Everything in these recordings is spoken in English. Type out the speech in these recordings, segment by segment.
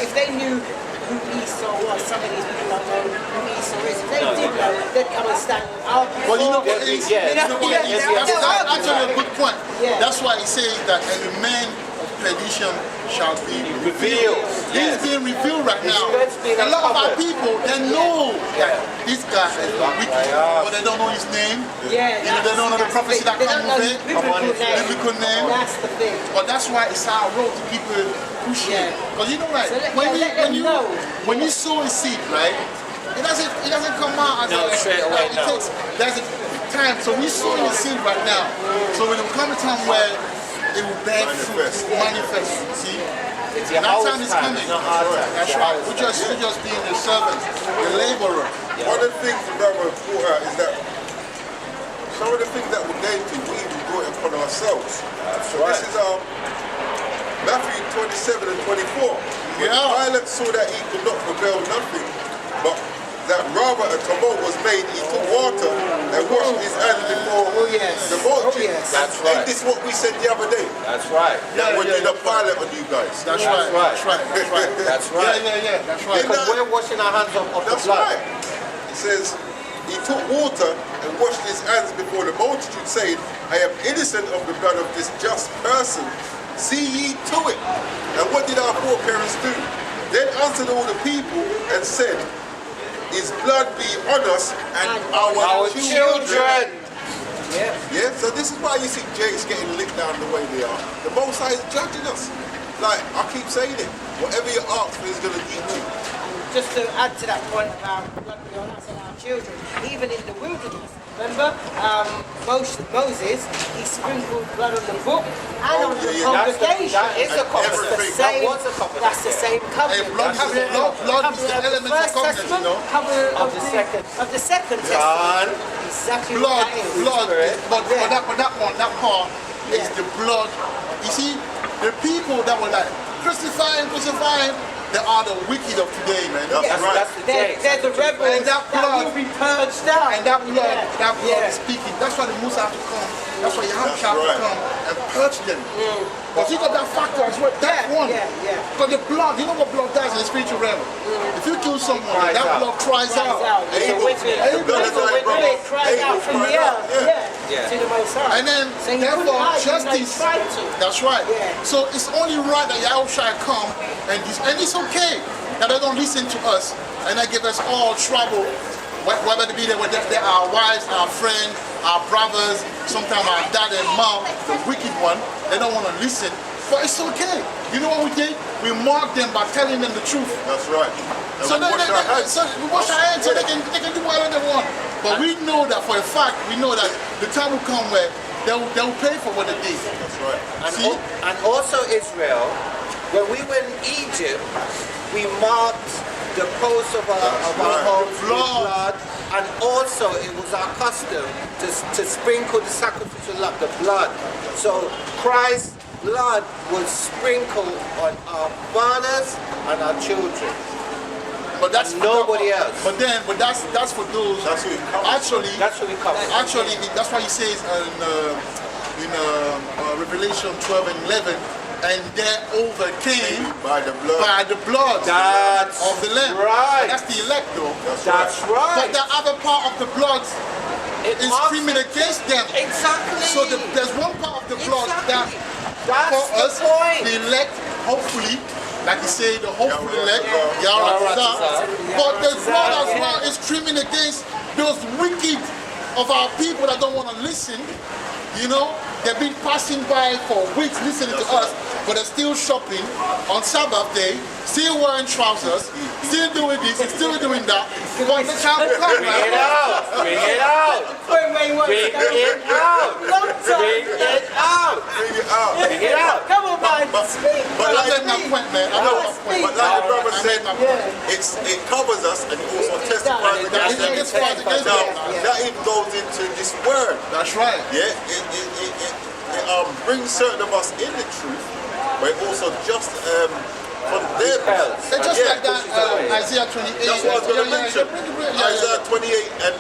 If they knew who Esau was, some of these people don't know who Esau is. If they did know, they'd come and stand out. Well, you know what it is? That's actually a good point. Yeah. That's why he says that and the man of perdition shall be revealed. He's being revealed right now. A lot of our people, they know that this guy is wicked, but they don't know his name. Yeah, they don't know the prophecy that comes with it. Biblical name. That's the thing. But that's why it's our role to keep it pushing. Because you know, right? So when you sow a seed, right? It doesn't come out as straight away. There's a time. So we sow the seed right now. So when it will come a time where it will bear fruit, it will manifest. See? That time is coming. That's right. We're just being the servant, the laborer. One of the things the brother brought out is that some of the things that we're going to, we even brought it upon ourselves. That's right. This is Matthew 27 and 24. When Pilate saw that he could not prevail nothing, but that rather a tumult was made, he took water and washed his hands before the multitude. That's right. And this is what we said the other day. That's right. That we did a pilot on you guys. That's right. That's right. That's right. Yeah. That's right. Because we're washing our hands of the That's blood. right. It says, he took water and washed his hands before the multitude, saying, I am innocent of the blood of this just person. See ye to it. And what did our foreparents do? Then answered all the people and said, his blood be on us and our children. Yeah, so this is why you see Jake's getting licked down the way they are. The Most High is judging us. Like, I keep saying it, whatever you ask for is going to eat you. Just to add to that point about blood be on us and our children, even in the wilderness, remember Moses, he sprinkled blood on the book and on the congregation. That is a covenant. That was a covenant. That's the same covenant. Blood is the element of covenant, you know. Of the second testament. Exactly what that is. But that part is the blood. You see, the people that were like, crucify him, they are the wicked of today, man. That's right. They're the rebels and that blood will be purged out. And that blood is speaking. That's why the Musa have to come. That's why Yahweh have to come and purge them. Because you got that factor as well. That's one. Because the blood, you know what blood does in the spiritual realm? If you kill someone, that blood cries out. It cries out from the earth. To the Most High. And then, therefore, justice. That's right. So it's only right that Yahweh shall come and it's okay that they don't listen to us and they give us all trouble, whether it be there with our wives, our friends, our brothers, sometimes our dad and mom, the wicked one. They don't want to listen, but it's okay. You know what we did? We marked them by telling them the truth. That's right. So we wash our hands so they can do whatever they want. But we know that for a fact, we know that the time will come where they'll pay for what they did. That's right. And also Israel, when we were in Egypt, we marked the posts of our homes with blood, and also it was our custom to sprinkle the sacrificial lamb, the blood. So Christ's blood was sprinkled on our fathers and our children. But that's nobody else. But that's for those. That's who it covers. That's what it covers. Actually, that's why he says in Revelation 12 and 11. And they overcame by the blood of the Lamb. Right. That's the elect, though. That's right. But the other part of the blood is screaming against them. Exactly. So there's one part of the blood that that's for us, the elect, hopefully, like you say, the hopeful elect, but the blood as well is screaming against those wicked of our people that don't want to listen. You know, they've been passing by for weeks listening to us, but they're still shopping on Sabbath day, still wearing trousers, still doing this and still doing that. But the time will come, man. Bring it out! Bring it out! Bring it out! Bring it out! Bring it out. Bring it out! Come on, man. But I made my point, man. But like the brother said, it covers us and it also testifies against us. Now, that even goes into this word. That's right. Yeah, it brings certain of us in the truth, but it also just condemns. It's just like that Isaiah 28. That's what I was going to mention. Isaiah 28 and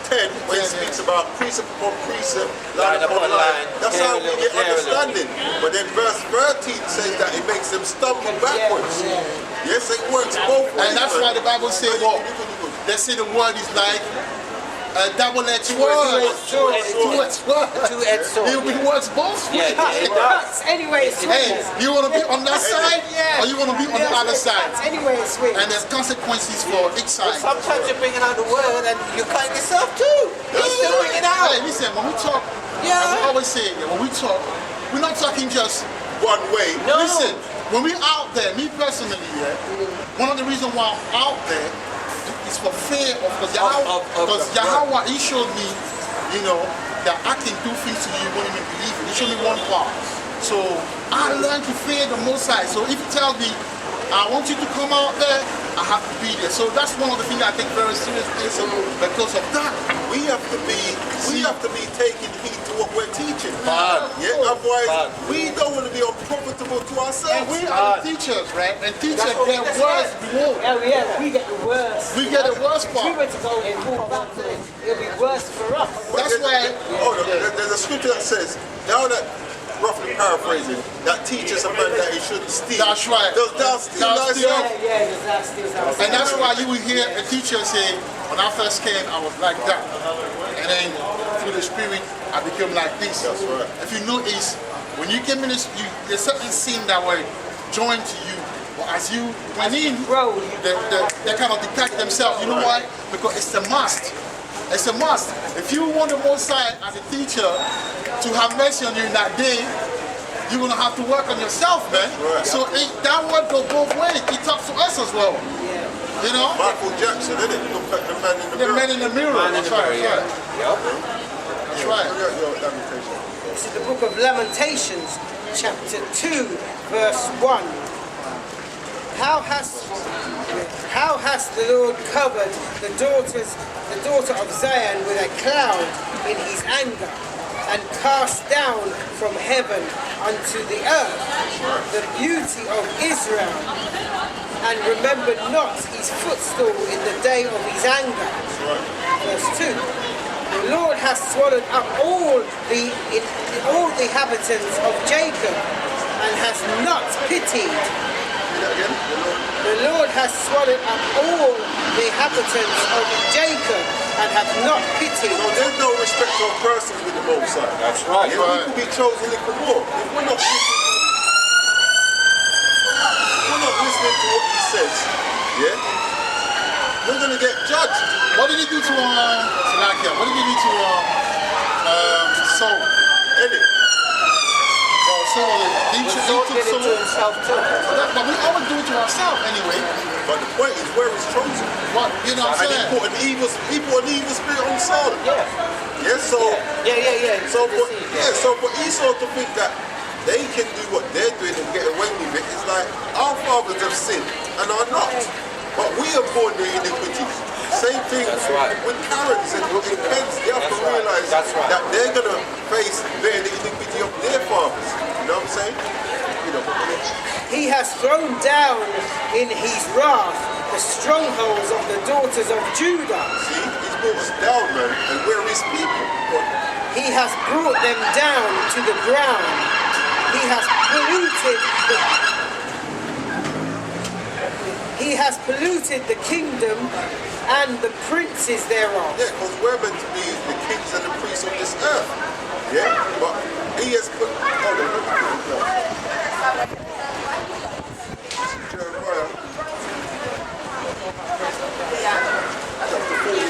10, when it speaks about precept upon precept, line upon line, that's how we get understanding. But then verse 13 says that it makes them stumble backwards. Yes, it works both ways. And that's why the Bible says, well, they say the word is like a double-edged sword. Two-edged sword. Two-edged sword. It works both ways. It cuts anyway it swings. Hey, you want to be on that side, or you want to be on the other side? Anyway it swings. And there's consequences for each side. Sometimes you're bringing out the word and you cut yourself too. You're still bringing it out. Hey, listen, when we talk, as I always say, when we talk, we're not talking just one way. No. Listen, when we're out there, me personally, one of the reasons why I'm out there is for fear of, because Yahweh, he showed me, you know, that I can do things to you you wouldn't even believe it. He showed me one part. So I learned to fear the Most High. So if you tell me, I want you to come out there, I have to be there. So that's one of the things I take very seriously. So because of that, we have to be taking heed to what we're teaching. Otherwise, we don't want to be unprofitable to ourselves. And we are the teachers, right? And teachers get worse reward. Oh yeah, we get the worst. We get the worst If we part. were to go and pull back to it, it'll be worse for us. That's why. There's a scripture that says, now that, roughly paraphrasing, that teaches a man that he shouldn't steal. That's right. Does thou steal thyself? Yeah, that's still And that's why you will hear a teacher say, when I first came, I was like that. And then through the Spirit, I became like this. That's right. If you notice, when you came in, there's certain sin that were joined to you. But as you went in, they kind of detach themselves. You know why? Because it's a must. It's a must. If you want the Most High as a teacher to have mercy on you in that day, you're going to have to work on yourself, man. Right. So that word goes both ways. It talks to us as well. You know? Michael Jackson, isn't it? Look at the man in the The mirror. man in the mirror. That's right. That's right. This is the book of Lamentations, chapter 2, verse 1. How has the Lord covered the daughter of Zion with a cloud in his anger, and cast down from heaven unto the earth the beauty of Israel, and remembered not his footstool in the day of his anger. Verse 2. The Lord has swallowed up all the inhabitants of Jacob, and has not pitied. The Lord has swallowed up all the inhabitants of Jacob, and hath not pitied. So there's no respect of persons with the Most High. That's right. Yeah, we could be chosen in the war. If we're not listening to what he says, we're going to get judged. What did he do to Salakia? What did he do to Saul? Edit. Saul He took it to himself too. But we always do it to ourselves anyway. But the point is where it's chosen. What? You know what I'm And saying? he put an evil spirit on Saul. Yeah. Yes, so so for Esau to think that they can do what they're doing and get away with it, it's like our fathers have sinned and are not. But we are born in iniquities. Same thing with Karens and Kens. They have to realize that they're going to face the iniquity of their fathers. You know what I'm saying? He has thrown down in his wrath the strongholds of the daughters of Judah. See, he's brought us down, man, and we're his people. He has brought them down to the ground. He has polluted the kingdom and the princes thereof. Yeah, because we're meant to be the kings and the priests of this earth. Yeah, but he has put. Hold on, Jeremiah chapter 49,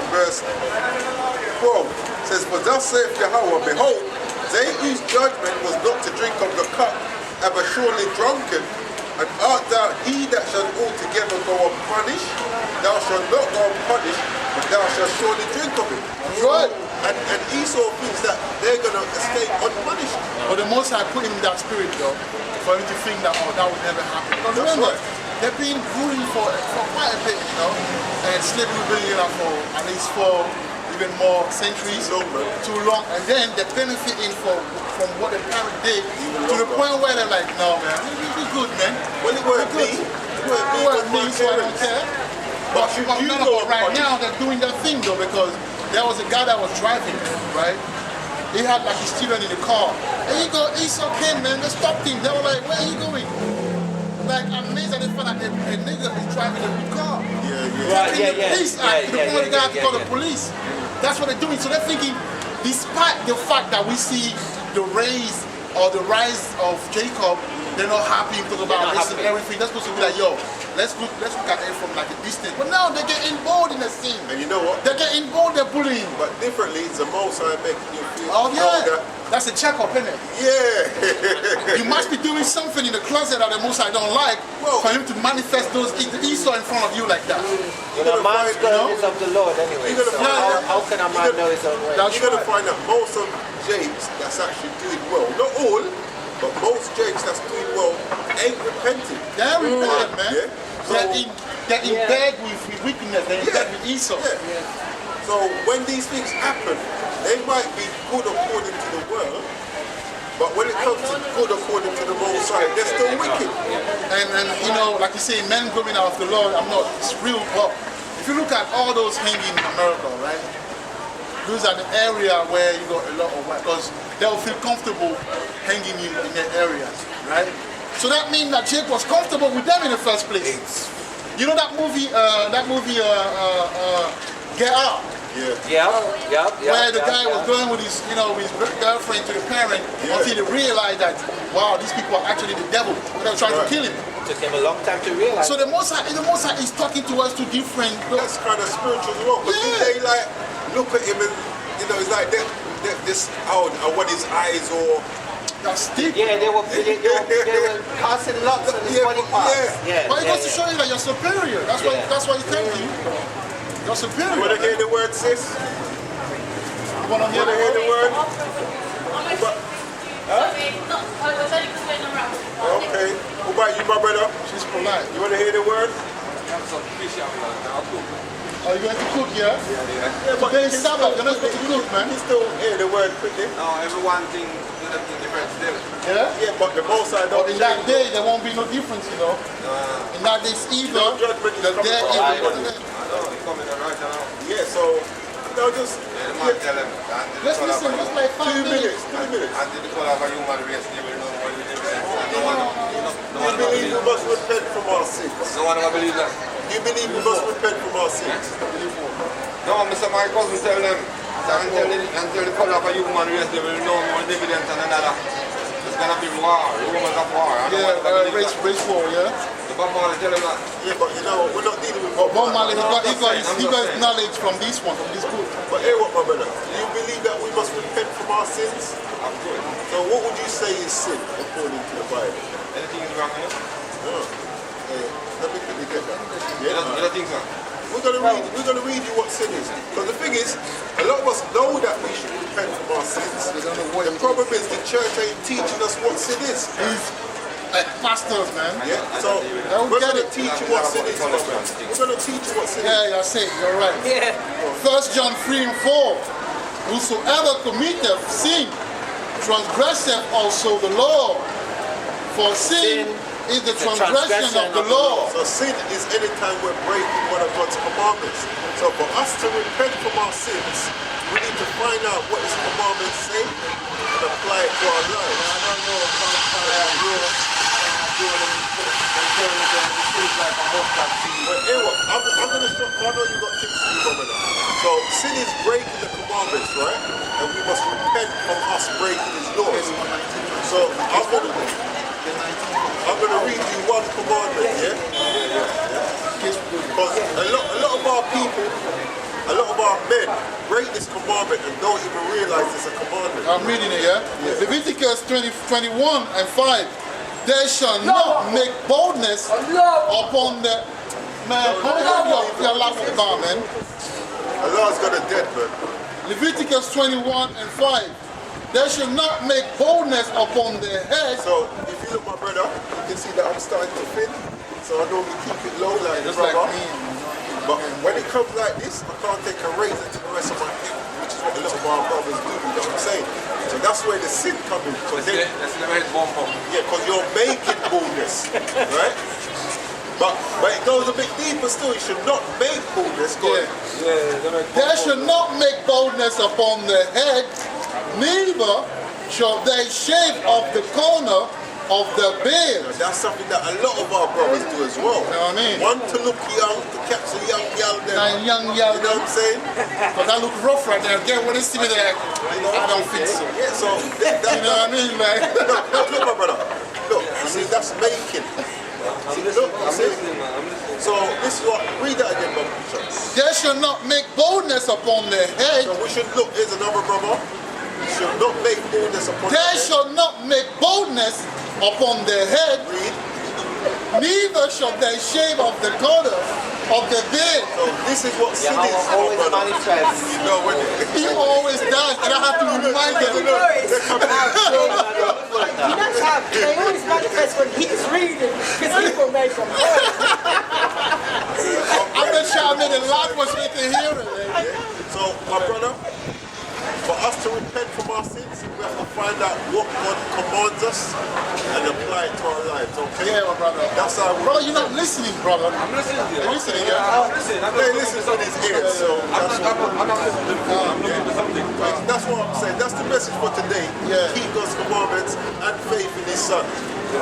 verse 12 says, "For thus saith Yahweh, behold, they whose judgment was not to drink of the cup have surely drunken. And art thou he that shall altogether go unpunished? Thou shalt not go unpunished, but thou shalt surely drink of it." Right. And Esau thinks that they're going to escape unpunished. But the Most High put him in that spirit, though, for him to think that, that would never happen. Because That's remember, right. they've been ruling for quite a bit, and slavery been for at least 4 even more centuries, too long, and then they're benefiting from what the parent did to the point where they're like, no man, we good, man. Well, it weren't me. It weren't me, so I don't care. But right now they're doing their thing though, because there was a guy that was driving, right? He had like his children in the car. There you go, it's okay, man. They stopped him. They were like, where are you going? Like, amazed at the fact that a nigga is driving a good car. Police act. The point the guy to call the police. That's what they're doing. So they're thinking, despite the fact that we see the rise of Jacob, they're not happy because about this and everything. They're supposed to be like, yo, let's look at it from like a distance. But now they're getting involved in the scene. And you know what? They're getting involved, they're bullying. But differently, it's the most I'm making you feel. Oh yeah, that's a check-up, isn't it? Yeah. You must be doing something in the closet that the most I don't like for him to manifest those Esau in front of you like that. The man's going is of the Lord anyway. So how can a man know his own way? You're going to find that most of Jakes that's actually doing well, not all, but most Jakes that's doing well ain't repenting. They're repentant, man. Yeah. So, they're in bed with wickedness, they're in bed with Esau. Yeah. So when these things happen, they might be good according to the world, but when it comes to good according to the Most High, they're still wicked. And you know, like you say, men going after the Lord, it's real. But if you look at all those hanging in America, right? Those are the area where you got a lot of white, because they'll feel comfortable hanging in their areas, right? So that means that Jake was comfortable with them in the first place. You know that movie, Get Out? Where the guy was going with his, his girlfriend to the parent until he realized that, wow, these people are actually the devil. They were trying to kill him. It took him a long time to realize. So the Most High is talking to us to different. That's kind of spiritual as well. Because they like look at him and it's like this what his eyes or. That's deep. Yeah, they were casting lots of his body parts. But it goes to show you that you're superior. That's why he's telling you. You're superior. You want to hear the word, sis? You want to hear the word? Okay. What about you, my brother? She's polite. You want to hear the word? Are you going to cook, yeah? Yeah, but then Sabbath, you're not supposed to cook, man. You still hear the word quickly? No, everyone thinks different still. Yeah? Yeah, but the most I don't. But in that day, there won't be no difference, you know. In that day, either no judgment is the coming day from is I know, he's coming right now. Yeah, so just Tell him. let's listen, just like 5 minutes. 2 minutes. Until the call of a human race, they will know what it is. You believe we must repent from our sins? No one will believe that. You believe we must repent from our sins? No, Mr. My cousin tell them. Until the call of a human race, they will know more dividends than another. It's going to be war, rumors of war. Race war, yeah? The Bob Marley tell them that. Yeah, but we're not dealing with But Bob Marley, he got his knowledge from this one, from this book. But hear what, my brother? Do you believe that we must repent from our sins? Of course. So what would you say is sin according to the Bible? Anything is wrong with it? No. Let me quickly get that. You don't think so? We're gonna read you what sin is. Because the thing is, a lot of us know that we should repent from our sins. The problem is the church ain't teaching us what sin is. Like pastors, man. Yeah. So we're gonna teach you what sin is, brother. We're gonna teach you what sin is. Yeah, you're saying, you're right. Yeah. 1 John 3 and 4. Whosoever committeth sin, transgresseth also the law. For sin is the transgression of the law. So sin is any time we're breaking one of God's commandments. So for us to repent from our sins, we need to find out what His commandments say and apply it to our lives. I don't know But anyway, I'm going to show, I know you got things to do, brother. So sin is breaking the commandments, right? And we must repent from us breaking His laws. So I'm going to read you one commandment, yeah? Because a lot of our people, a lot of our men break this commandment and don't even realize it's a commandment. I'm reading it, yeah? Leviticus 21 and 5. They shall not make boldness upon the... Man, how your laugh about, man? Allah's got a dead man. Leviticus 21 and 5. They shall not make boldness upon their heads. So, if you look, my brother, you can see that I'm starting to fit. So I normally keep it low like this, Just like brother. me. But when it comes like this, I can't take a razor to the rest of my hip, which is what a lot of our brothers do, you know what I'm saying? So that's where the sin comes in. Let's never hit bomb. Yeah, because you're making boldness, right? But it goes a bit deeper still. You should not make boldness. They should not make boldness upon the head, neither shall they shave off the corner of the beard. That's something that a lot of our brothers do as well. You know what I mean? Want to look young, to catch a young girl there. Young, You know what I'm saying? because I look rough right there. Again, when they see me there, I don't think so. Yeah, so You know what I mean, man? look, my brother. Look, you see, that's making. See, look, you see? So this is what, read that again, brother. They shall not make boldness upon their head. So we should look, here's another brother. You should not make boldness upon They their head. shall not make boldness upon their head, Read. neither shall they shave off the corner of the beard. So this is what sin is, my always brother. manifest. You know, when He always does, and I have to remind them. You know how they always manifest when he's reading, because people make them I'm not sure I made a lot was with the hearing. So, my brother, for us to repent from our sins, we have to find out what God commands us and apply it to our lives, okay? Yeah, my brother. That's how we... Brother, you're not listening, brother. I'm listening to you. You're listening, yeah? I'm listening. They listen to his ears, so that's what... I'm not listening to you. I'm listening to something. That's what I'm saying. That's the message for today. Yeah. Keep God's commandments and faith in his son.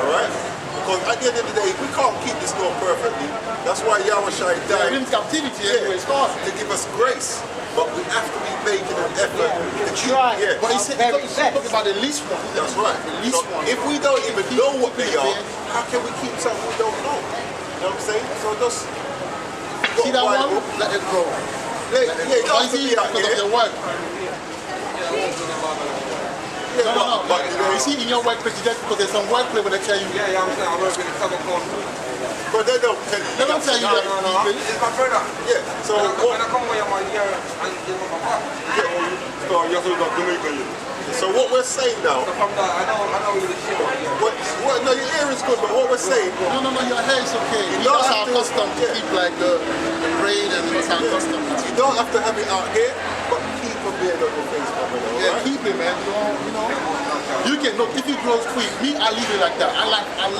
Alright? Because at the end of the day, we can't keep this law perfectly. That's why Yahweh died. We're in captivity Yeah, anyway, it's hard. to give us grace. But we have to be making an effort to keep... try. Yeah. But he said, he's talking about the least one. That's right. The least So one. if we don't even know what they are, how can we keep something we don't know? You know what I'm saying? So just... See that one? Let it grow. Yeah, it Why has is to he? be out Because of here. your work. Yeah, No. but You see, in your workplace, that's because there's some workplace where they tell you, Yeah, I'm saying I'm working in Southern Country. but they don't tell you. they don't tell you that. It's my brother. Yeah, so When I what, come over here, I'm here and give him a back. So you're sort of Jamaican. so what we're saying now, So from that, I know you the shit over here. no, your ear is good, but what we're saying, No, your hair is okay. You don't That's have our to- custom to yeah. keep like the braid and that's our custom. you don't have to have it out here, but keep a beard on your face, my brother, Yeah, alright? keep it, man. You know. You can look if it grows quick. Me, I leave it like that. I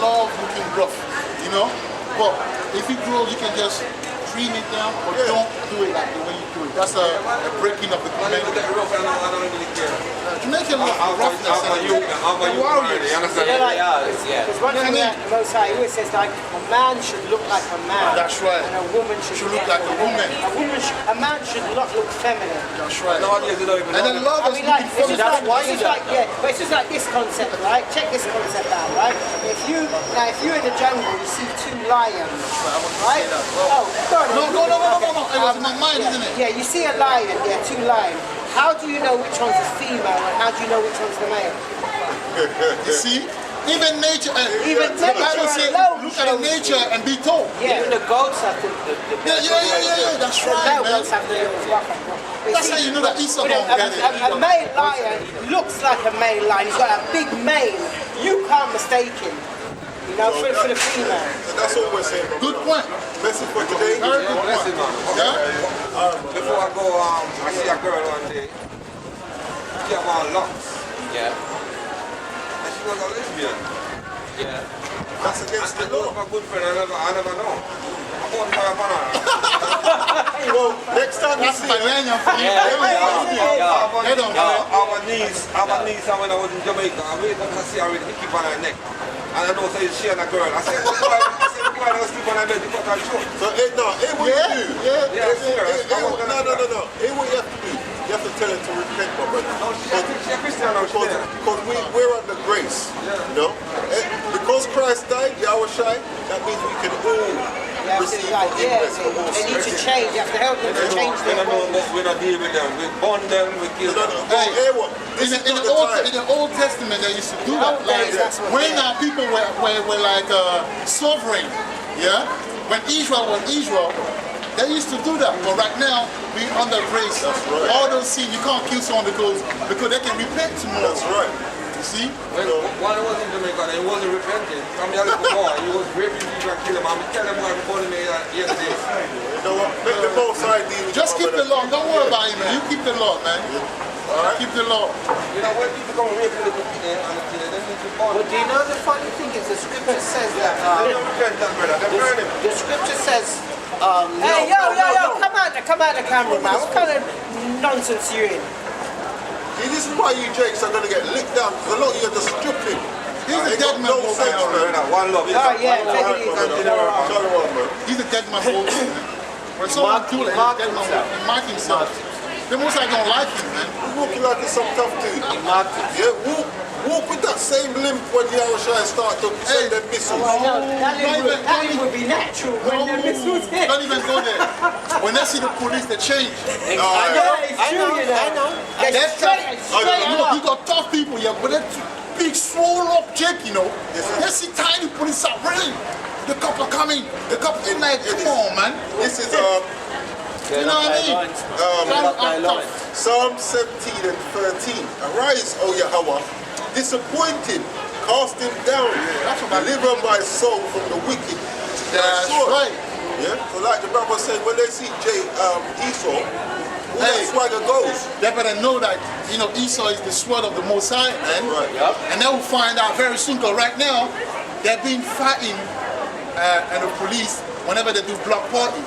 love looking rough, you know. But if it grows, you can just trim it down, or Yeah. don't do it like the way you do it. That's a breaking of the I don't commandment. get rough, I don't really care. To make it look roughness. I'm a youth, You you understand? There's one thing that the Most High always says, like, a man should look like a man. That's right. And a woman should Should look like a woman. A man should not look feminine. That's right. Nowadays, you don't even And then know. love I is mean, like, looking it's for just the like, it's just like, yeah, but it's just like this concept, right? Check this concept out, right? If you're in the jungle, you see two lions, right? Oh, sorry. No. It was in my mind, isn't it? Yeah, you see a lion, yeah, two lions. How do you know which one's the female and how do you know which one's the male? You see? Even nature. Even the Bible nature says, alone look at the shows nature and be told. Yeah. Even the goats have to... Yeah. That's The right, male man. goats have the little fluff. But That's see, how you know that Esau but don't get it. a male lion looks like a male lion. He's got a big mane. You can't mistake him. You know, for the female. So that's all we're saying, my Good brother. point. Message for today. Very good point. Listen, man. Yeah? Before I go, I see a girl one day. She have on locks. Yeah. And she was a lesbian. Yeah. That's against the And one law. of my good friend, I never know. I bought her a banana. Well, next time you That's see my her, name for you. They don't know. Our niece, and when I was in Jamaica, I waited to see her with a hickey on her neck. And I know say she and a girl. I said, why don't sleep on her bed to cut her short? so what you do. Yeah, serious. No. Here what you have to do. You have to tell her to repent, my brother. No, she's a Christian now, she's there. Because we're under grace, you know. Because Christ died, Yahweh Shai, that means we can all You have to, receive like, yeah, forgiveness from all they need to sins. change. You have to help them to change We their don't know ways. what we're not dealing with them. We burn them, we kill them. Hey, Hear what? This is in not the the time. Old Testament, they used to do that. Old days, that's what When they- people were like sovereign, yeah. When Israel was Israel, they used to do that. But right now, we under grace. That's right. All those sins, you can't kill someone because they can repent tomorrow. That's right. You see? When I was in Jamaica, he wasn't repenting. From the other boy, he was raping people and killing them. I'm telling him why before me yesterday. You know what? Make the most high deal with Just you, keep my the brother. law. Don't worry about it, man. You keep the law, man. Keep the law. You know, when people come rape little kid and they need to burn. But do you know the funny thing is the scripture says that They don't repent, brother. They burn him. the scripture says Hey, yo, come out the camera, man. What kind of nonsense you in? See, this is why you Jakes are gonna get licked down, because a lot of you are just stripping. He's a dead man. No sense, man. One love. Oh, yeah, take it easy. Shalom, man. He's a dead man. When someone do that, he's a dead man. He mark himself. The most I don't like him, man. He's walking like it's some tough dude. marked Yeah, walk with that same limp when the Arashai start to send them missiles. That would be natural when the missiles hit. Don't even go there. When they see the police, they change. I know. That's tough. You got tough people here, but they're big, swole up Jake, you know. They see tiny police are running. The cop are coming. The cop is like, come on, man. This is You know what I mean? Psalm 17 and 13. Arise, O Yahweh, disappointed, cast him down, deliver my soul from the wicked. That's right. Yeah. So like the brother said, when they see Esau, all that swagger goes. They better know that, you know, Esau is the sword of the Most High, man. Right. And they will find out very soon, because right now, they've been fighting and the police whenever they do block party.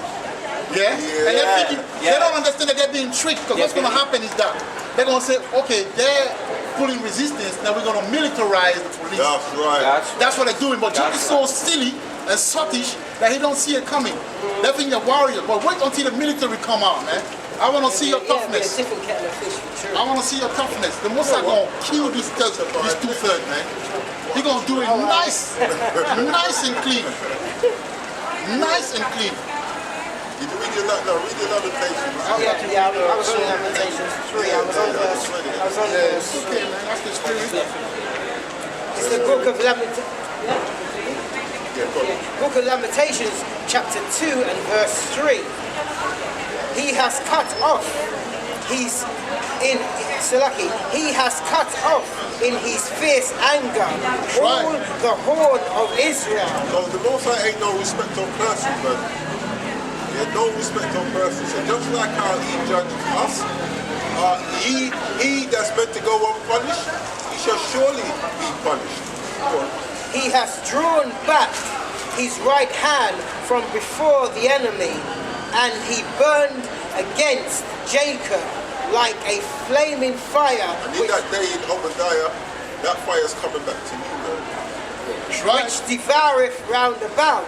Yeah? And they're thinking, they don't understand that they're being tricked, because what's going to happen is that they're going to say, okay, they're pulling resistance, now we're going to militarize the police. That's right. That's what they're doing, but Jake is so silly and sottish that he don't see it coming. They think they're warriors, but wait until the military come out, man. I want to see your toughness. Yeah, different kettle of fish, for sure. I want to see your toughness. The most I'm going to kill this two-thirds, man. He's going to do it nice and clean. Nice and clean. Did you read your Lamentations? Yeah, I was on Lamentations 3. I was on verse. Okay, man, that's the spirit. It's the book of Lamentations. Book of Lamentations, chapter 2 and verse 3. He has cut off. He's in Salaki. He has cut off in his fierce anger all the horn of Israel. So the Most High ain't no respect of person, man. Yeah, no respect of person. So just like how he judges us, he that's meant to go unpunished, he shall surely be punished. He has drawn back his right hand from before the enemy, and he burned against Jacob like a flaming fire. And in that day in Obadiah, that fire's coming back to you, man. Which devoureth round about.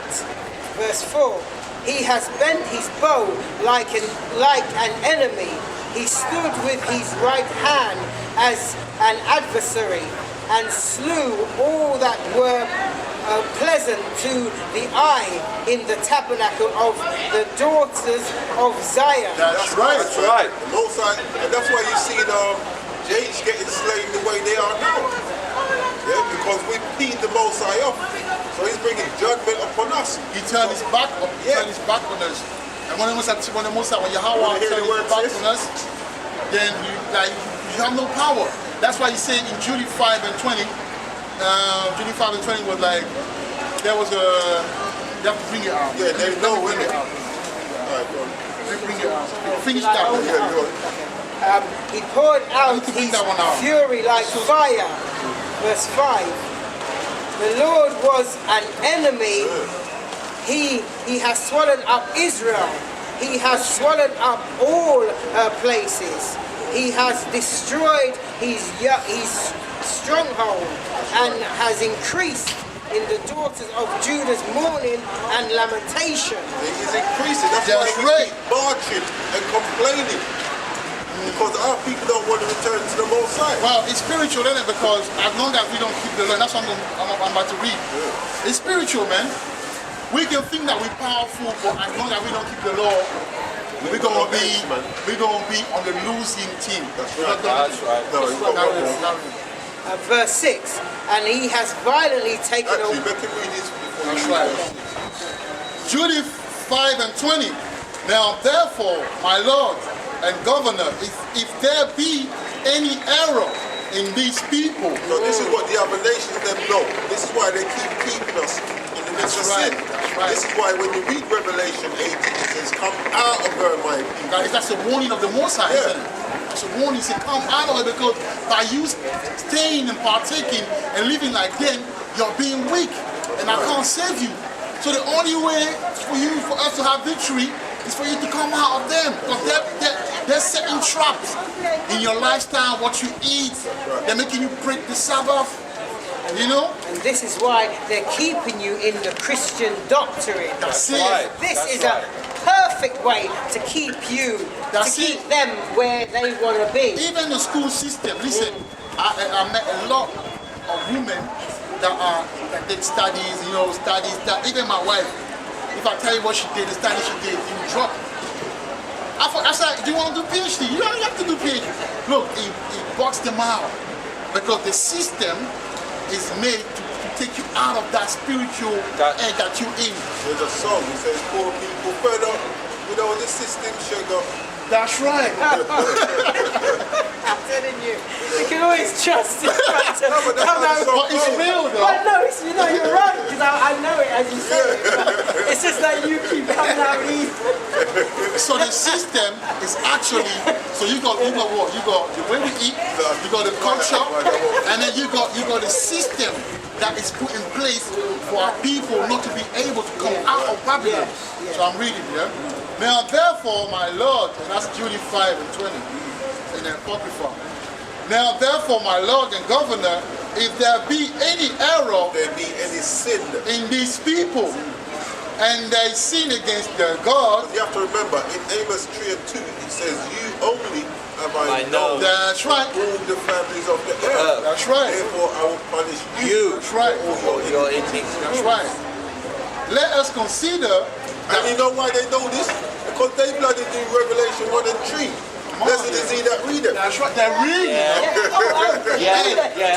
Verse 4. He has bent his bow like an enemy. He stood with his right hand as an adversary, and slew all that were pleasant to the eye in the tabernacle of the daughters of Zion. That's right. That's right. The Most High, and that's why you see James getting slain the way they are now. Yeah, because we beat the Most High up. So he's bringing judgment upon us. He turned his back up. He turned his back on us. And when Yahweh turns his back on us, then you have no power. That's why he said in Jude 5 and 20, Jude 5 and 20 was like, there was a, you have to bring it out. Yeah, there's no way. Bring it out. Alright, go on. Bring it out. Finish that one. Yeah, go on. He poured out his fury like fire. Verse 5. The Lord was an enemy. He has swallowed up Israel. He has swallowed up all her places. He has destroyed his stronghold and has increased in the daughters of Judah's mourning and lamentation. He's increasing. That's why we keep marching and complaining. Because our people don't want to return to the Most High. Well, it's spiritual, isn't it? Because as long as we don't keep the law, that's what I'm about to read. Yeah. It's spiritual, man. We can think that we're powerful, but as long as we don't keep the law, we're gonna be on the losing team. That's right. That's right. No, verse 6, and he has violently taken away. Actually, let me read this before. That's right. Jude 5 and 20. Now, therefore, my Lord and Governor, if there be any error in these people. So this is what the other nations them know. This is why they keep keeping us in the midst of sin. This is why when you read Revelation 18, it says, come out of her, my people. Guys, that's a warning of the Most High, isn't it? That's a warning. He said, come out of it, because by you staying and partaking and living like them, you're being weak, and I can't save you. So the only way for us to have victory is for you to come out of them, because they're setting traps in your lifestyle, what you eat. They're making you break the Sabbath, you know. And this is why they're keeping you in the Christian doctrine. That's it. This is a perfect way to keep you, keep them where they want to be. Even the school system. Listen, I met a lot of women that did studies, you know, that even my wife. If I tell you what she did, the study she did, you drop. I said, do you want to do PhD? You don't have to do PhD. Look, it boxed them out, because the system is made to take you out of that spiritual edge that you're in. There's a song that says, poor people fed up with all the system sugar. That's right. I'm telling you, you can always trust it. But it's real though. But no, you're right, because I know it as you say it. It's just that you keep coming out easy. So the system is actually, so you got what? You got the way we eat, you got the culture, and then you got the system that is put in place for our people not to be able to come out of Babylon. So I'm reading here. Now therefore, my Lord, and that's Jude 5 and 20 in the Apocrypha. Now therefore, my Lord and Governor, if there be any error, There be any sin. in these people, and they sin against their God, You have to remember, in Amos 3 and 2, it says, you only have I known that's right. all the families of the earth. That's right. Therefore I will punish you. That's right. for your iniquities. That's right. Let us consider. And you know why they know this? Because they bloody do Revelation 1 and 3. Blessed is he that readeth. That's right. They're reading.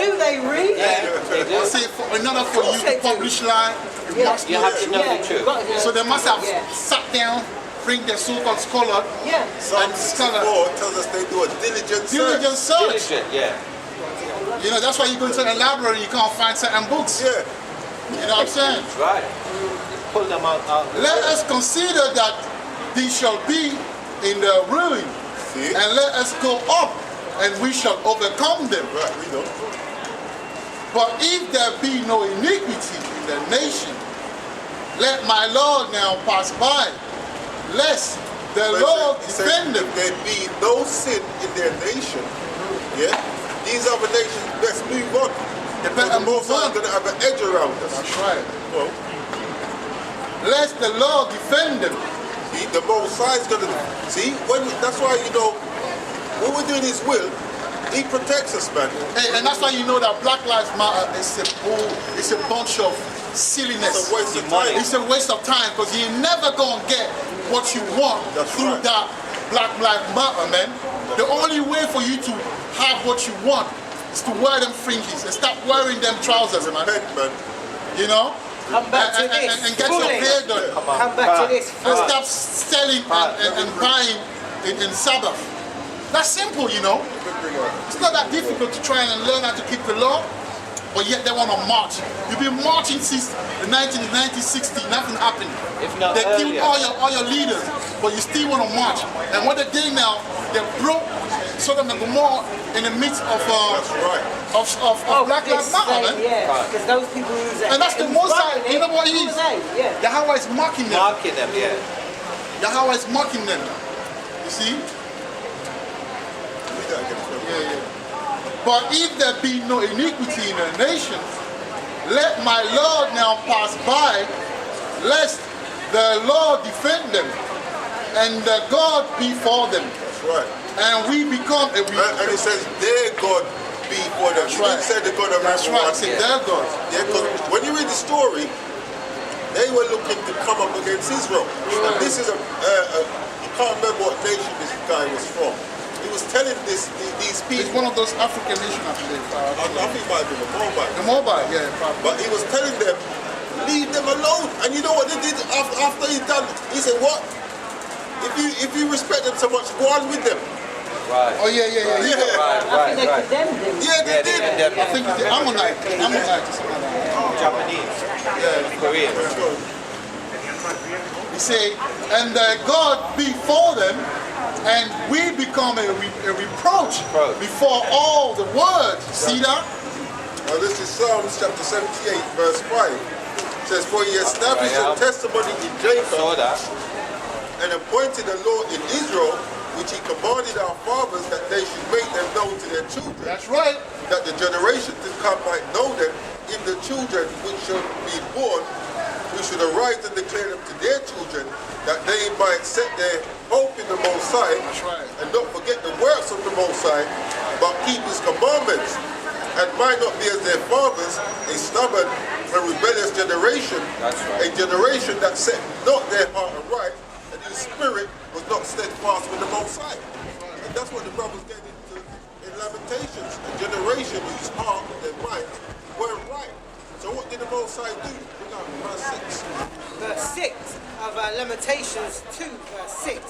Do they read? They do. I say, in order for you to publish line, you must You know have to know the truth. So they must have sat down, bring their so-called scholar, Yeah. Psalm and scholar. 64 tells us they do a diligent Diligent search. search. Diligent, yeah. You know, that's why you go to the library, you can't find certain books. Yeah. You know what I'm saying? Right. Pull them out. Let us consider that these shall be in their ruin, See? and let us go up, and we shall overcome them. Right, we know. But if there be no iniquity in the nation, let my Lord now pass by, lest the Lord He says, defend them. if there be no sin in their nation, yeah, these other nations best move on. They Because better the move Most High on. is going to have an edge around us. That's right. Well, Lest the Lord defend them. see, the Most High is going to... See, that's why, you know, when we're doing His will, He protects us, man. Hey, and that's why you know that Black Lives Matter is a bunch of silliness. It's a waste of time. It's a waste of time, because you're never going to get what you want That's through right. that Black Lives Matter, man. The only way for you to have what you want is to wear them fringes and stop wearing them trousers, man. Repent, man. You know? Come back to this. And get your fully. beard done. Come back to this. And stop selling and buying in Sabbath. That's simple, you know. It's not that difficult to try and learn how to keep the law, but yet they want to march. You've been marching since the 1960, nothing happened. If not They killed earlier. all your leaders, but you still want to march. And what they did now, they broke Sodom and Gomorrah in the midst of That's right. Black Lives Matter, man. Yeah, because those people who's And that's the most side, you know what it who is? are they? Yeah. Yahweh is mocking them. Marking them, yeah. Yahweh is mocking them. You see? We gotta get it. Yeah. But if there be no iniquity in the nations, let my Lord now pass by, lest the Lord defend them, and the God be for them, That's right. and we become a And it says, their God be for them. That's He didn't right. say the God of That's right. everyone. I said their God. Yeah, because when you read the story, they were looking to come up against Israel. And this is you can't remember what nation this guy was from. He was telling these It's people, one of those African nations, I believe. I think it might have been a Moabite, The Mobile, yeah, probably. but he was telling them, leave them alone. And you know what they did after he done? He said, what? If you respect them so much, go on with them. Right. Oh yeah. Yeah. I think they condemned him. Yeah, they did. I think it's the Ammonite or something like that. Japanese, Yeah. Korean. He say, and God before them, and we become a reproach before all the world. See that? Now this is Psalms chapter 78, verse 5. It says, for he established a testimony in Jacob and appointed a law in Israel, which he commanded our fathers that they should make them known to their children. That's right. That the generation to come might know them, in the children which shall be born, we should arise and declare them to their children, that they might set their hope in the Most High, and not forget the works of the Most High, but keep his commandments, and might not be as their fathers, a stubborn and rebellious generation, a generation that set not their heart aright, and whose spirit was not steadfast with the Most High. And that's what the brothers get into in Lamentations, a generation whose heart and their mind weren't right. So what did the Most High do? Bring out verse 6. Verse 6 of Lamentations 2, verse 6.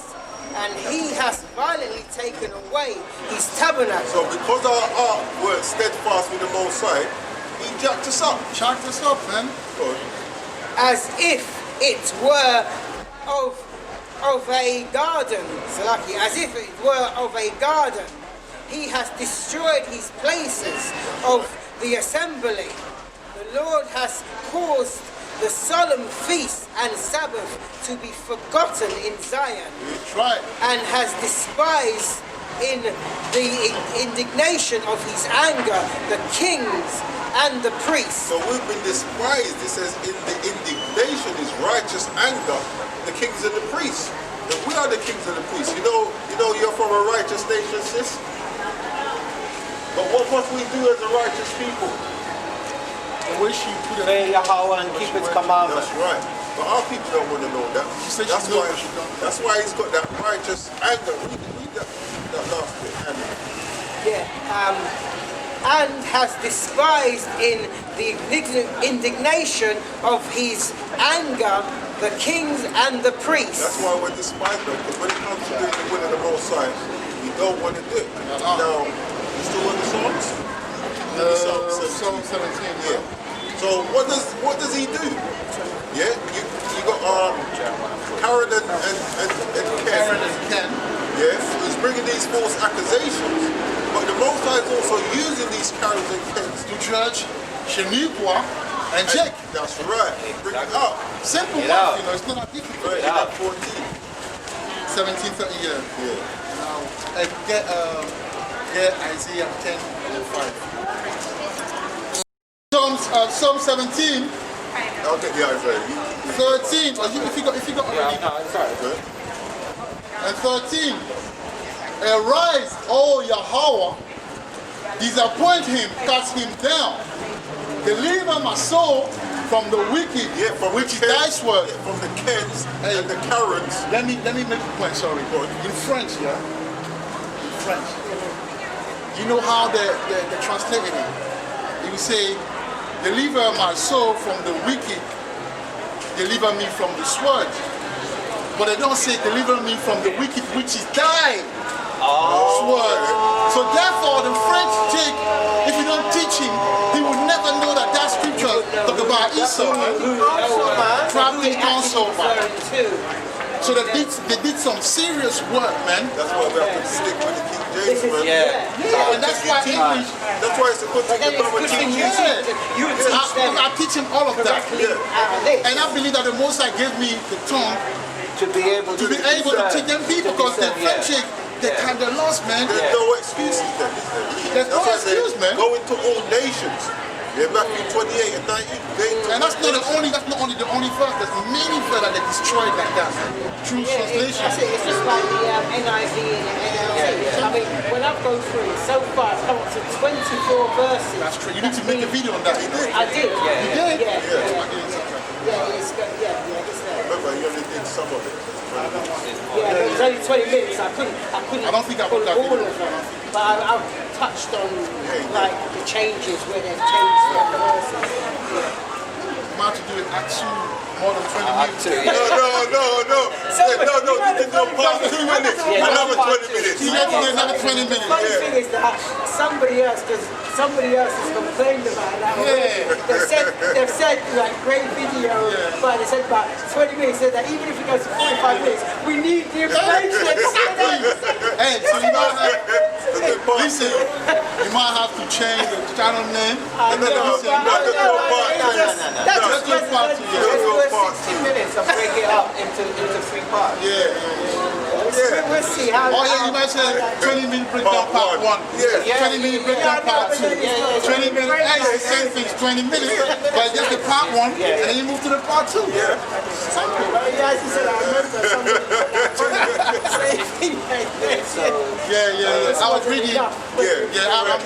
And he has violently taken away his tabernacle. So because our heart weren't steadfast with the Most High, he jacked us up. Jacked us up, man. Good. As if it were of a garden. Salaki, as if it were of a garden. He has destroyed his places of the assembly. The Lord has caused the solemn feast and Sabbath to be forgotten in Zion. That's right. And has despised in the indignation of his anger the kings and the priests. So we've been despised. It says in the indignation is righteous anger, the kings and the priests. And we are the kings and the priests. You know you're from a righteous nation, sis. But what must we do as a righteous people? Wish you put it Obey Yahweh and keep his commandments. That's right. But our people don't want to know that. That's why he's got that righteous anger. Read that last bit. And has despised in the indignation of his anger the kings and the priests. That's why we're despised them, because when it comes to doing the will of the Most High, we don't want to do it. Now, you still want the Psalms? Psalm 17. Yeah. So what does he do? Yeah, you got Karen and Ken. Yeah, who's bringing these false accusations. But the Most High is also using these Karens and Kens To judge Shaniqua and Jake. That's right. Bring it up. Simple math, it's not that difficult. Right, Yeah. 14. 17, 30 years. Yeah. Now, get Isaiah 10 and 5. Psalm 17, I'll get the Isaiah. 13. If you got already. No, it's alright. Good. And 13. Arise, O Yahweh, disappoint him, cast him down. Deliver my soul from the wicked, Yeah, from which is the thy Kens, word. from the Kens and the Karens. Let me make a point, sorry. In French, yeah? In French. You know how they translate it? It will say, deliver my soul from the wicked, deliver me from the sword. But they don't say, deliver me from the wicked, which is thy sword. So therefore, the French Jake, if you don't teach him, he will never know that scripture talk about Esau, traveling counsel. So they did some serious work, man. That's why we have to stick with the King James, man. Yeah, and that's why English. That's why it's a good thing to come and teach you. You would teach them I teach him all of that. directly out of this. And I believe that the Most High gave me the tongue To be able to be able to teach them people, because the French, they kind of lost, man. There's no excuses then, is there? There's no That's why I say, excuse, man. go into all nations. Yeah, Matthew 28 and 19. And that's not only the only verse. There's many verses that they destroyed like that, man. True translation. That's it. It's just like the NIV and the NLT. I mean, when I've gone through it so far, I've come up to 24 verses. That's true. You need to make a video on that. You did. I did. You did? Yeah. Yeah. It's there. Remember, you only did some of it. Yeah, but it was only 20 minutes. I couldn't I don't think I pull put that all video. of them. But I've touched on like the changes where they've changed the verses. I'm about to do it at more than 20 minutes. No. You did no past 2 minutes. Another 20 minutes. You have to do another 20 minutes. Funny thing is that somebody else has complained about that already. They've said like great video, Edified, they said about 20 minutes, said that even if it goes to 45 minutes, we need the information. Hey, so you might have, listen, you might have to change the channel name. That's just part 2. Let's do 16 minutes and break it up into 3 parts. We'll see how. Oh yeah, you might say 20 minute breakdown part 1. 20 minute breakdown part 2. 20 minutes, hey, same thing's 20 minutes, but just the part 1, and then you move to the part 2. Yeah, as you said, I remember something. I was reading. I'm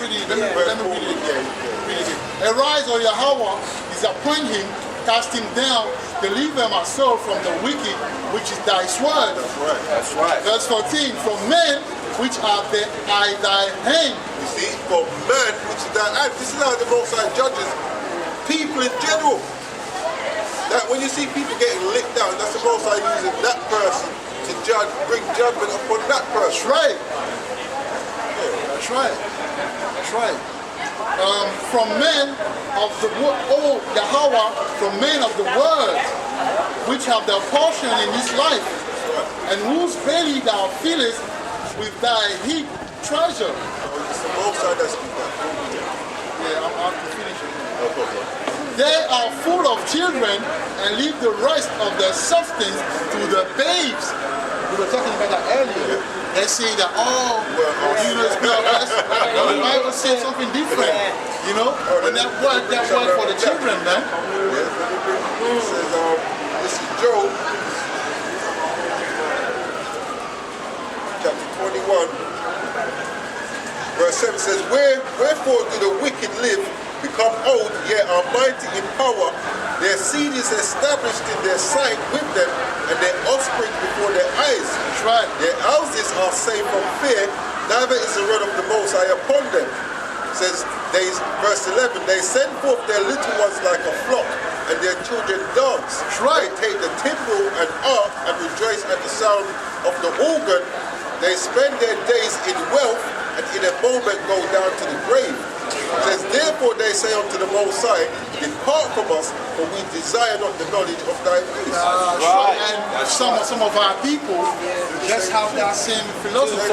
reading. Let me read it. Arise, O Yahweh, is upon him, cast him down, deliver my soul from the wicked, which is thy sword. That's right. Verse 14, from men which are thy hand. You see, from men which is thy hand. This is how the Most High judges people in general. That when you see people getting licked down, that's the Most High using that person to judge, bring judgment upon that person. That's right. That's right. That's right. From men of the Yahweh, from men of the world, which have their portion in this life, and whose belly thou fillest with thy heap treasure. It's the Most High that's doing that. Yeah, I'm to finish it. They are full of children and leave the rest of their substance to the babes. We were talking about that earlier. They say that, you know, it's not us. The Bible says something different. You know? And that word for the children, man. It says, this is Job, chapter 21, verse 7 says, Wherefore do the wicked live, become old, yet are mighty in power? Their seed is established in their sight with them, and their offspring before their eyes. That's right. Their houses are safe from fear, neither is the rod of the Most High upon them. Says verse 11, they send forth their little ones like a flock, and their children dogs. That's right. They take the timbrel and harp and rejoice at the sound of the organ. They spend their days in wealth, and in a moment go down to the grave. It says, therefore they say unto the Most High, depart from us, for we desire not the knowledge of thy ways. Right. And some of our people just have that same philosophy.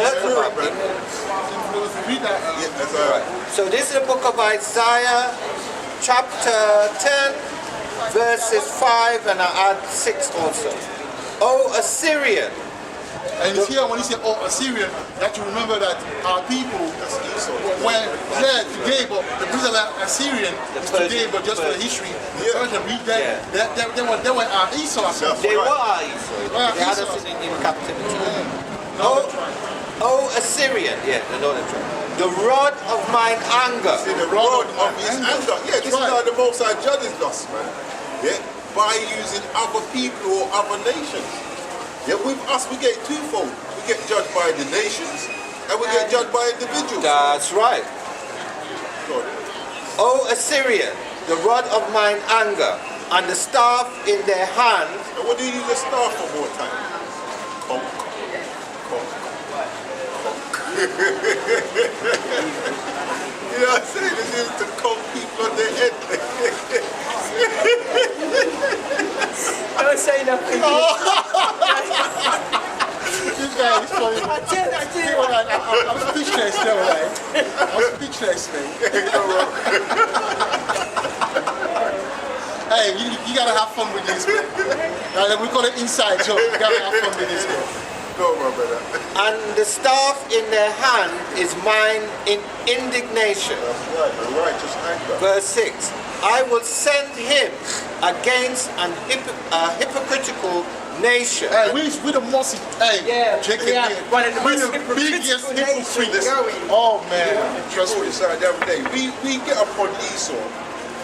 Read that. That's all right. So this is the book of Isaiah, chapter 10, verses 5, and I add 6 also. O Assyrian. And it's here when you say, Assyrian, that you remember that our people today, but the British are Assyrian is today, but just for the history, they were our Esau. They were our Esau. They had us in captivity. O Assyrian, the northern tribe. The rod of mine anger. See, the rod of his anger. Yeah, this is how the Most High judges us, man. Yeah, by using other people or other nations. Yeah, with us we get twofold. We get judged by the nations and we get judged by individuals. That's right. O Assyrian, the rod of mine anger, and the staff in their hand. And what do you use the staff for more time? Conk. You know what I'm saying? It's used to conk people on their head. Don't say nothing. This guy is funny. I did. I'm speechless now, right? I'm speechless, man. Hey, you gotta have fun with this, man. We call it inside joke. You gotta have fun with this, man. Go on, brother. And the staff in their hand is mine in indignation. That's right, the righteous anger. Verse 6. I will send him against an hypocritical nation. Hey, we the most, Jacob, one of the we most the biggest hypocrites hypocrites. going. Oh man, trust me. Inside the other day, we get upon Esau,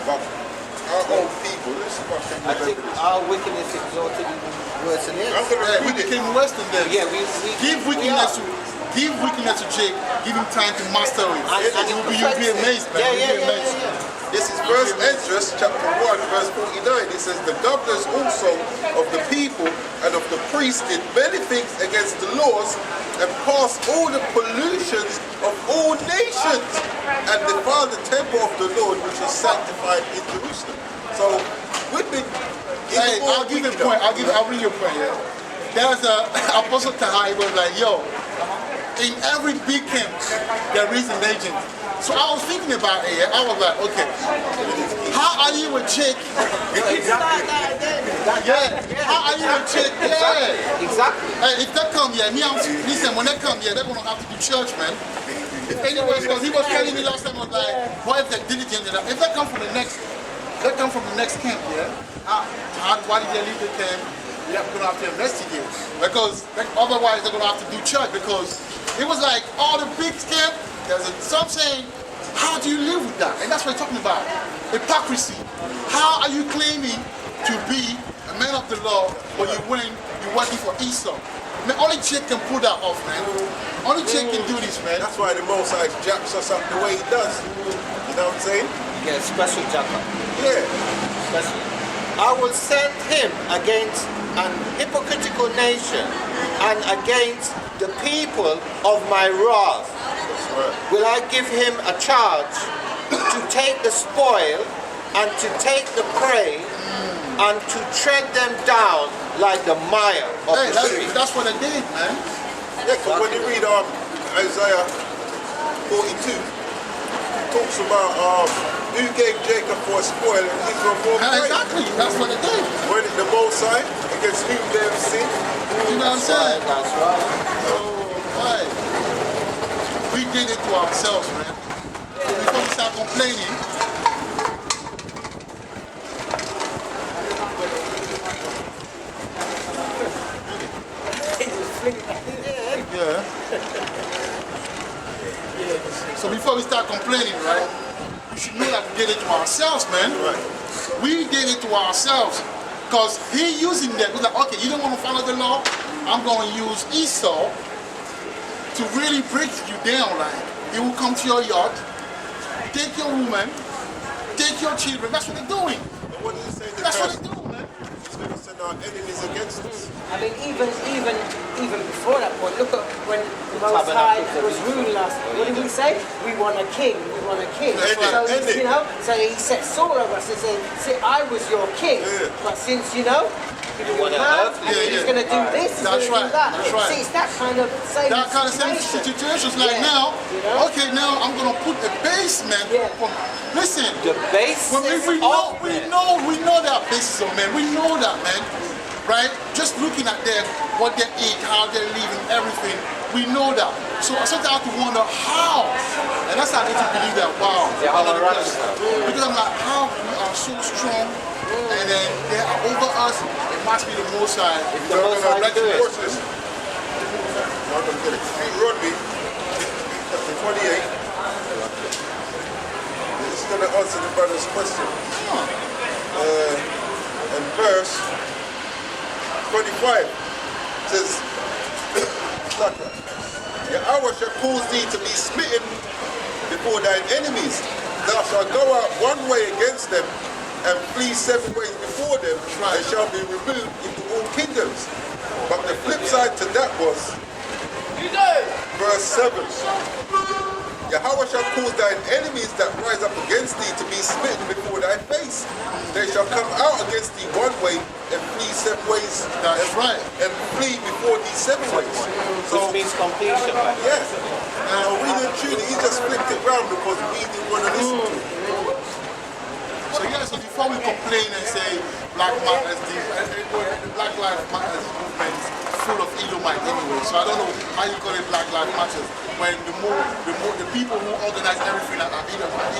but our own people, this is what I think our wickedness exalted even worse than I'm his. going to Hey, we read it. became worse than them. Yeah, we Give wickedness to Jake. Give him time to master it. And You'll be amazed, man. You'll be amazed. This is verse Esdras, chapter 1, verse 49. It says, the governors also of the people and of the priests did many things against the laws and passed all the pollutions of all nations and defiled the temple of the Lord which is sanctified in Jerusalem. So we've been in Hey, I'll give you a point. I'll bring you a point. Yeah. There's a Apostle Tahai was like, yo, in every big camp there is an agent. So I was thinking about it. I was like, okay, how are you a chick? Yeah. How are you a chick? Yeah. Exactly. Hey, if they come here, listen, when they come here, they're gonna have to do church, man. Anyways, because he was telling me last time, I was like, what if they're diligent enough? If they come from the next camp, yeah? Why did they leave the camp? They're going to have to investigate. Because otherwise they're going to have to do church. Because it was like all the big camp, there's some saying, how do you live with that? And that's what we're talking about. Hypocrisy. How are you claiming to be a man of the law when you're working for Esau? Man, only chick can pull that off, man. Only chick can do this, man. That's why the Most High jacks us up the way he does. You know what I'm saying? Yeah, special jacket. Yeah. Special. I will send him against an hypocritical nation and against the people of my wrath. That's right. Will I give him a charge to take the spoil and to take the prey and to tread them down like the mire of Hey, the street. that's what they did, man. Yeah, because when you read Isaiah 42, it talks about who gave Jacob for a spoil and Israel for a prey. Exactly, that's what they did. When the Most High against whom they have sinned. You know what I'm saying? That's right. So, hey, we did it to ourselves, man. Before we start complaining, yeah. So before we start complaining, right, we should know that we did it to ourselves, man. Right. We did it to ourselves. Because he using that, was like, okay, you don't want to follow the law? I'm going to use Esau to really break you down. Like, he will come to your yacht, take your woman, take your children. That's what they're doing. And what does it say? That's what they're doing, man. He's going to send our enemies against us. I mean, even before that point, look at when the Most High was ruling us. What did he say? We want a king. We want a king. You know, so he set Saul over us and said, "See, I was your king, but since you know." want he's going to do this, he's going to do that. That's right. See, it's that kind of same situation. Like now, okay, now I'm going to put a basement. Listen, the base we know that basis of men. We know that, man. Right? Just looking at them, what they eat, how they live, and everything, we know that. So I sometimes have to wonder how. And that's how I need to believe that, wow. Because I'm like, how we are so strong, and then they are over us, it must be the Most High. The Most High do it. Watch this. Rodney, chapter 28. This is going to answer the brother's question. And verse 25 says, Yahweh shall cause thee to be smitten before thine enemies. Thou shalt go out one way against them and flee 7 ways before them, and shall be removed into all kingdoms. But the flip side to that was verse 7. Yahweh shall cause thine enemies that rise up against thee to be smitten before thy face. They shall come out against thee one way and flee 7 ways. That's right. And flee before thee 7 ways. So, which means completion, right? yeah. Now we didn't truly, he just flipped it round because we didn't want to listen to it. So yeah, so before we complain and say Black Matters, the Black Lives Matters movement is full of Edomite anyway. So I don't know how you call it Black Lives Matters when the people who organize everything are Edomite.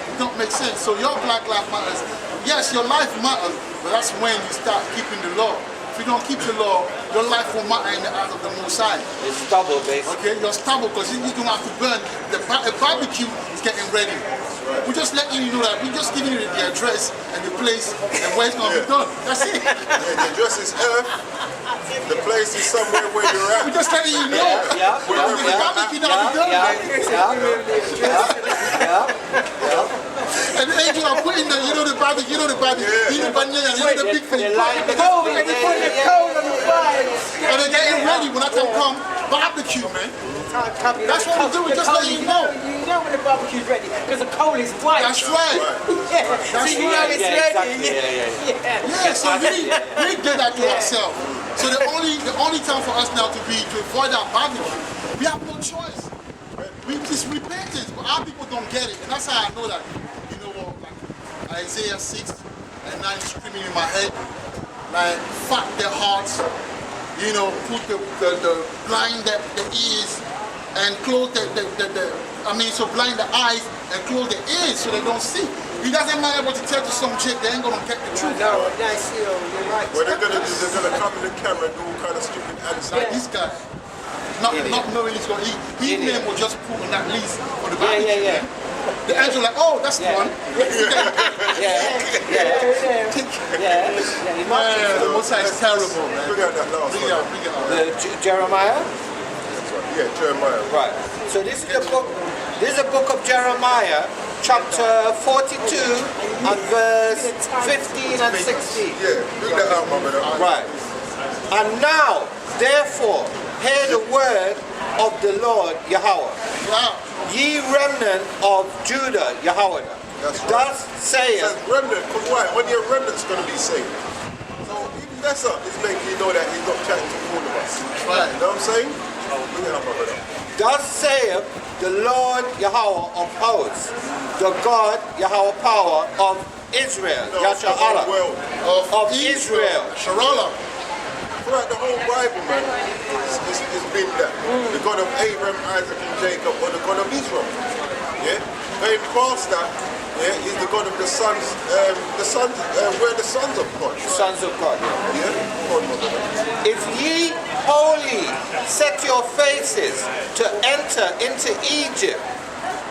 It don't make sense. So your Black Lives Matters, yes, your life matters, but that's when you start keeping the law. If you don't keep the law, your life will matter in the eyes of the Most High. It's stubble, basically. Okay, you're stubble because you're going to have to burn. The barbecue is getting ready. We're just letting you know that we're just giving you the address and the place and where it's going to be done. That's it. The address is Earth. The place is somewhere where you're at. We're just letting you know. The barbecue not be done. And the angel are putting the, the barbecue, the banana, the big thing. And they're getting ready. ready when that time come. Barbecue, man. That's what we do. We just let you know. You know when the barbecue's ready because the coal is white. That's right. Yeah. That's So you know it's ready. Exactly. Yeah, so we did that to ourselves. So the only time for us now to avoid our barbecue, we have no choice. It's repentance, but our people don't get it. And that's how I know that, you know what, like Isaiah 6 and 9 screaming in my head, like, fuck their hearts, you know, put the blind the ears and close so blind the eyes and close the ears so they don't see. He doesn't matter what to tell to some chick, they ain't gonna get the truth. No, that's you're right. What they're gonna do is they're gonna come in the camera and do all kind of stupid ads. Like this guy, not knowing he's gonna eat. His name was just put on that list for the barbecue. Yeah. The angel like, oh, that's the one. Man, the Most High is terrible, man. Bring out that last Bring one. it out. Jeremiah? Yeah, Jeremiah. Right. So this is the book. This is the book of Jeremiah, chapter 42 and verse 15 and 16. Yeah, bring that out, my brother. Right. And now, therefore, hear the word of the Lord Yahweh. Wow. Ye remnant of Judah, Yahweh. That's right. Thus saith. It says remnant, because why? Only a remnant's going to be saved. So even that's up, it's making you know that he's not chatting to all of us. Right. You know what I'm saying? Bring it out, my brother. Thus saith the Lord Yahweh of hosts, the God Yahweh power of Israel, Yasha'Allah, of Israel. Sharala. Throughout the whole Bible, man, it's been that. The God of Abraham, Isaac, and Jacob, or the God of Israel. Yeah? Very past that, yeah, is the God of the sons, we're the sons of God. Sons of God. Yeah? Go on, my brother. If ye wholly set your faces to enter into Egypt.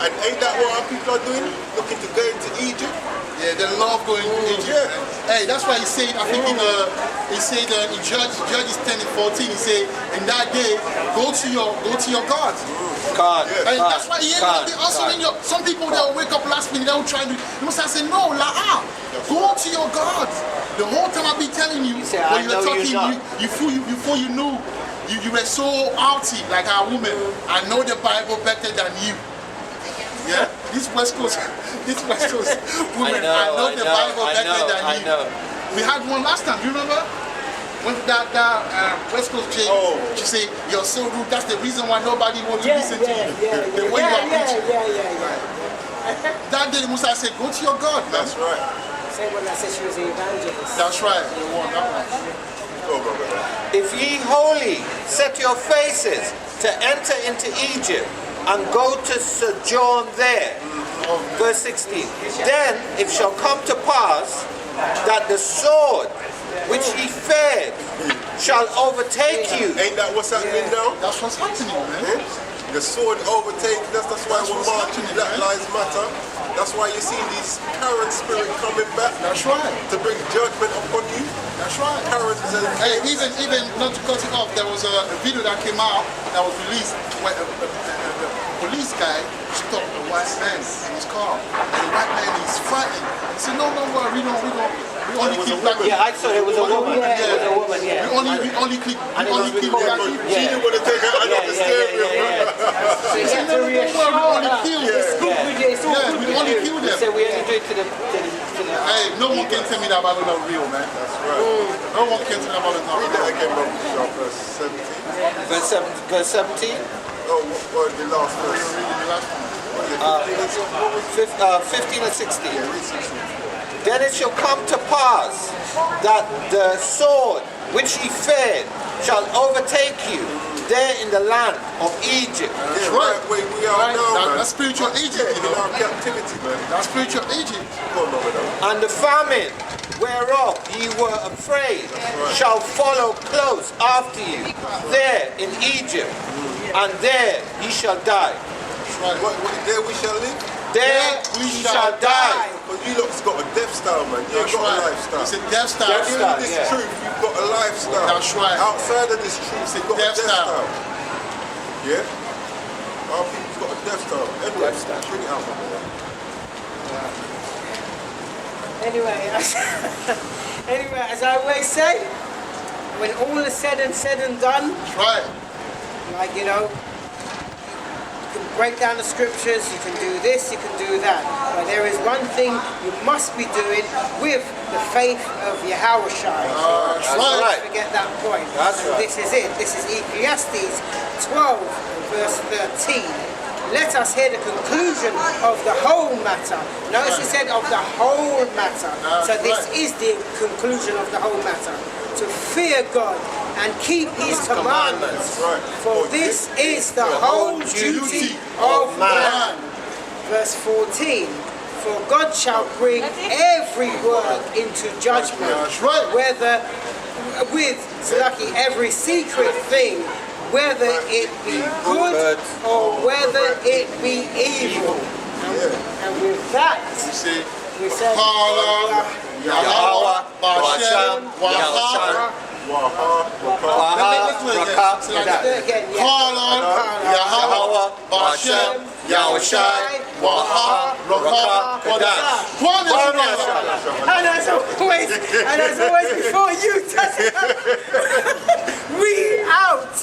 And ain't that what our people are doing? Looking to go into Egypt? Yeah, they love going to Egypt. Yeah. Hey, that's why he said, I think in Judges 10 and 14, he said, in that day, go to your gods. God. Yeah. And that's why he ain't gonna be answering your. Some people they'll wake up last minute, they'll try to. You must have said no, go to your gods. The whole time I've been telling you, say, when I you were know talking, you're not. before you knew, you were so outy like our woman. I know the Bible better than you. Yeah, this West Coast woman, I know the Bible better than you. I know. We had one last time. Do you remember? When that West Coast chick, she said, "You're so rude. That's the reason why nobody wants to listen to you. The way you are preaching." That day, Musa said, "Go to your God." Man. That's right. Same when I said she was an evangelist. That's right. You won that one. Go, my brother. If ye wholly set your faces to enter into Egypt and go to sojourn there. Verse 16. Then it shall come to pass that the sword which ye feared shall overtake you. Ain't that what's happening now? That's what's happening, man. The sword overtake, that's why we're marching Black Lives Matter. That's why you see these Karen spirit coming back. That's right. To bring judgment upon you. That's right. Karens and Hey, even not to cut it off, there was a video that came out that was released where the police guy stopped a white man in his car. And the white man is fighting. He said, no, worry, we only kill black people. Yeah, I saw it was a woman. Yeah. It was a woman, yeah. We only kill black people. she didn't want to take her out of the steering wheel. So you have to reassure We only her. kill It's all Yeah, good we with only you. kill He them. said we only do it to the Hey, no one can tell me that Bible not real, man. That's right. No one can tell me that Bible not Read real. that again, Brother Bishop, verse 17. verse 17. Oh, what the last verse? Reading the last one. 15 and 16. Then it shall come to pass that the sword which ye feared shall overtake you there in the land of Egypt. Yeah, right. Where we are now, man. That's spiritual Egypt, you In know. our captivity, man. That's spiritual Egypt. Come on, my brother. And the famine whereof ye were afraid shall follow close after you there in Egypt, and there ye shall die. Right. There we shall live. There ye shall die. Because you lot's got a death style, man. You ain't That's got a right. lifestyle. It's a death style. Death In style, this yeah. truth, you've got a lifestyle. That's right. Outside of this truth, you've got a death death style. style. Yeah? Our people's got a death style. Anyway, Death style. bring it out, my brother. Anyway, as I always say, when all is said and done, That's right. like, you know, you can break down the scriptures, you can do this, you can do that. But there is one thing you must be doing with the faith of Yahweh Shai. That's Don't right. forget that point. That's And right. this is it. This is Ecclesiastes 12, verse 13. Let us hear the conclusion of the whole matter. Notice it said of the whole matter. So this right. is the conclusion of the whole matter. To fear God and keep His commandments. Right. For this is the whole duty of man. Verse 14. For God shall bring every work into judgment. That's right. Whether with Zalaki, every secret thing, whether it be good or whether it be evil. And with that, You see, we say, Yahweh, Bashem, Waha, let's do it again. Yeah. Yahweh, Bashem, Yahushai, Waha, Rakah, Kodash. And as always before you touch it, we out.